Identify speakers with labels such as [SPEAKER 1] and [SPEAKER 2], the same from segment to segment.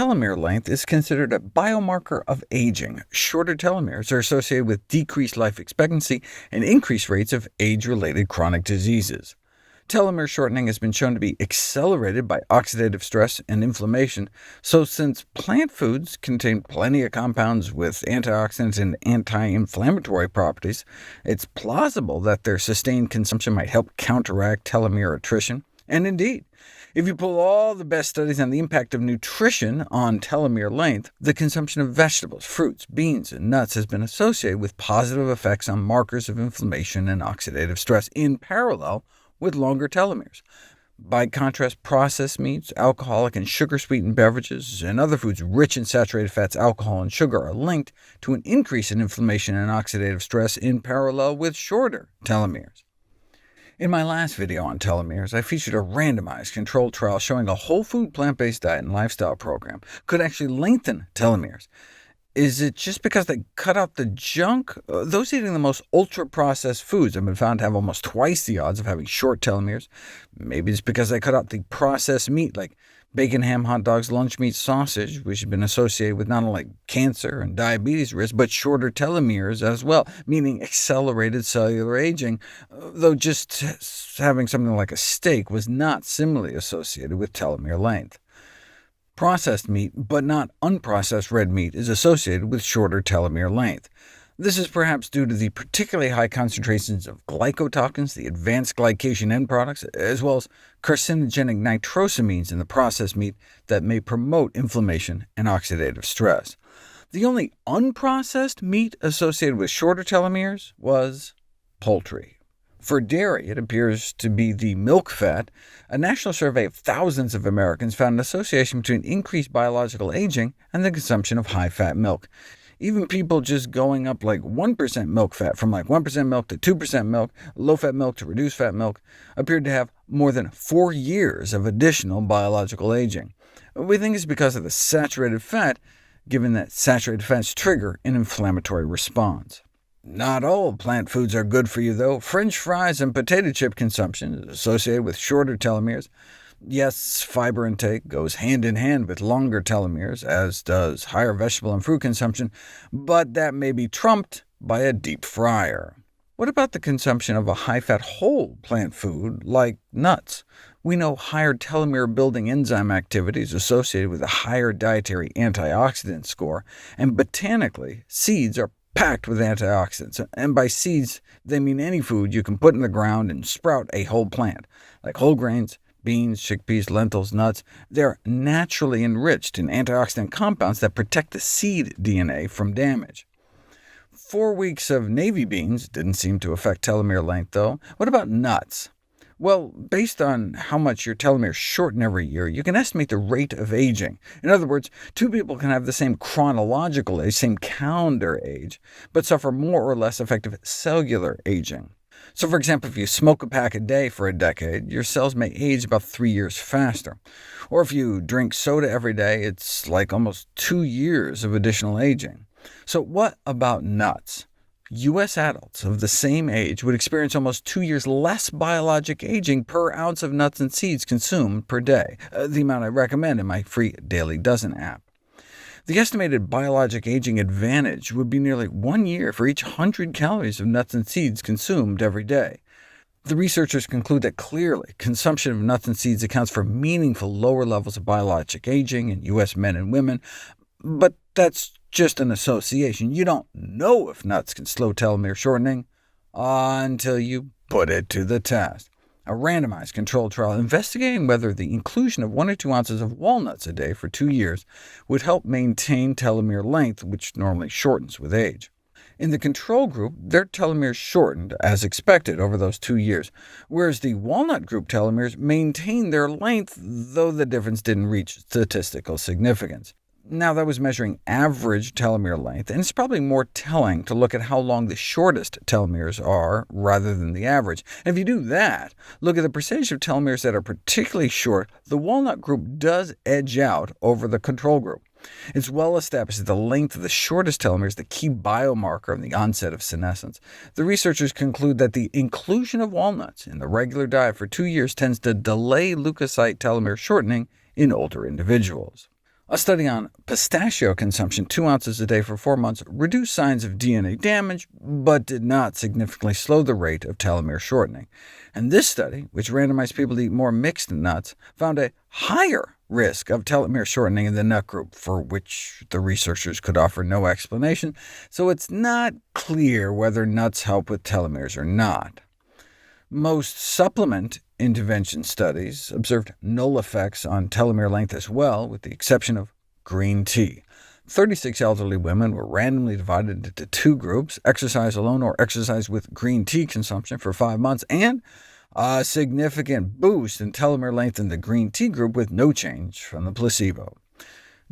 [SPEAKER 1] telomere length is considered a biomarker of aging. Shorter telomeres are associated with decreased life expectancy and increased rates of age-related chronic diseases. Telomere shortening has been shown to be accelerated by oxidative stress and inflammation, so since plant foods contain plenty of compounds with antioxidant and anti-inflammatory properties, it's plausible that their sustained consumption might help counteract telomere attrition. And indeed, if you pull all the best studies on the impact of nutrition on telomere length, the consumption of vegetables, fruits, beans, and nuts has been associated with positive effects on markers of inflammation and oxidative stress, in parallel with longer telomeres. By contrast, processed meats, alcoholic and sugar-sweetened beverages, and other foods rich in saturated fats, alcohol, and sugar are linked to an increase in inflammation and oxidative stress in parallel with shorter telomeres. In my last video on telomeres, I featured a randomized controlled trial showing a whole food plant-based diet and lifestyle program could actually lengthen telomeres. Is it just because they cut out the junk? Those eating the most ultra-processed foods have been found to have almost twice the odds of having short telomeres. Maybe it's because they cut out the processed meat, like bacon, ham, hot dogs, lunch meat, sausage, which have been associated with not only cancer and diabetes risk, but shorter telomeres as well, meaning accelerated cellular aging, though just having something like a steak was not similarly associated with telomere length. Processed meat, but not unprocessed red meat, is associated with shorter telomere length. This is perhaps due to the particularly high concentrations of glycotoxins, the advanced glycation end products, as well as carcinogenic nitrosamines in the processed meat that may promote inflammation and oxidative stress. The only unprocessed meat associated with shorter telomeres was poultry. For dairy, it appears to be the milk fat. A national survey of thousands of Americans found an association between increased biological aging and the consumption of high-fat milk. Even people just going up like 1% milk fat, from like 1% milk to 2% milk, low-fat milk to reduced-fat milk, appeared to have more than 4 years of additional biological aging. We think it's because of the saturated fat, given that saturated fats trigger an inflammatory response. Not all plant foods are good for you, though. French fries and potato chip consumption is associated with shorter telomeres. Yes, fiber intake goes hand in hand with longer telomeres, as does higher vegetable and fruit consumption, but that may be trumped by a deep fryer. What about the consumption of a high-fat whole plant food like nuts? We know higher telomere-building enzyme activity is associated with a higher dietary antioxidant score, and botanically, seeds are packed with antioxidants, and by seeds, they mean any food you can put in the ground and sprout a whole plant, like whole grains, beans, chickpeas, lentils, nuts. They're naturally enriched in antioxidant compounds that protect the seed DNA from damage. 4 weeks of navy beans didn't seem to affect telomere length, though. What about nuts? Well, based on how much your telomeres shorten every year, you can estimate the rate of aging. In other words, two people can have the same chronological age, same calendar age, but suffer more or less effective cellular aging. So for example, if you smoke a pack a day for a decade, your cells may age about 3 years faster. Or if you drink soda every day, it's like almost 2 years of additional aging. So what about nuts? U.S. adults of the same age would experience almost 2 years less biologic aging per ounce of nuts and seeds consumed per day, the amount I recommend in my free Daily Dozen app. The estimated biologic aging advantage would be nearly 1 year for each 100 calories of nuts and seeds consumed every day. The researchers conclude that clearly consumption of nuts and seeds accounts for meaningful lower levels of biologic aging in U.S. men and women, but that's just an association. You don't know if nuts can slow telomere shortening until you put it to the test. A randomized controlled trial investigating whether the inclusion of 1 or 2 ounces of walnuts a day for 2 years would help maintain telomere length, which normally shortens with age. In the control group, their telomeres shortened, as expected, over those 2 years, whereas the walnut group telomeres maintained their length, though the difference didn't reach statistical significance. Now, that was measuring average telomere length, and it's probably more telling to look at how long the shortest telomeres are rather than the average. And if you do that, look at the percentage of telomeres that are particularly short, the walnut group does edge out over the control group. It's well established that the length of the shortest telomere is the key biomarker of the onset of senescence. The researchers conclude that the inclusion of walnuts in the regular diet for 2 years tends to delay leukocyte telomere shortening in older individuals. A study on pistachio consumption, 2 ounces a day for 4 months, reduced signs of DNA damage, but did not significantly slow the rate of telomere shortening. And this study, which randomized people to eat more mixed nuts, found a higher risk of telomere shortening in the nut group, for which the researchers could offer no explanation, so it's not clear whether nuts help with telomeres or not. Most supplement intervention studies observed null effects on telomere length as well, with the exception of green tea. 36 elderly women were randomly divided into 2 groups, exercise alone or exercise with green tea consumption for 5 months, and a significant boost in telomere length in the green tea group with no change from the placebo.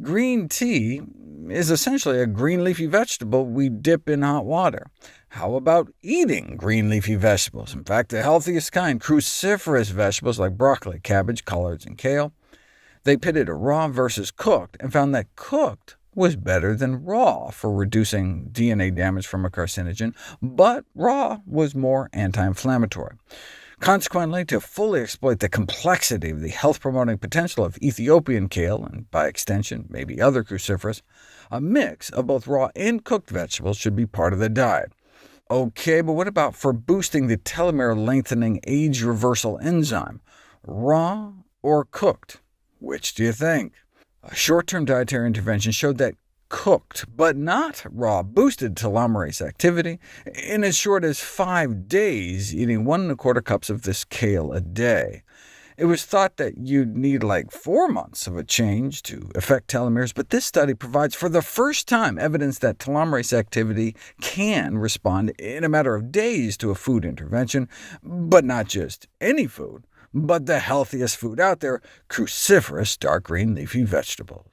[SPEAKER 1] Green tea is essentially a green leafy vegetable we dip in hot water. How about eating green leafy vegetables? In fact, the healthiest kind, cruciferous vegetables like broccoli, cabbage, collards, and kale. They pitted raw versus cooked, and found that cooked was better than raw for reducing DNA damage from a carcinogen, but raw was more anti-inflammatory. Consequently, to fully exploit the complexity of the health-promoting potential of Ethiopian kale, and by extension maybe other cruciferous, a mix of both raw and cooked vegetables should be part of the diet. OK, but what about for boosting the telomere lengthening age reversal enzyme? Raw or cooked? Which do you think? A short-term dietary intervention showed that cooked, but not raw, boosted telomerase activity in as short as 5 days, eating 1¼ cups of this kale a day. It was thought that you'd need like 4 months of a change to affect telomeres, but this study provides for the first time evidence that telomerase activity can respond in a matter of days to a food intervention, but not just any food, but the healthiest food out there, cruciferous dark green leafy vegetables.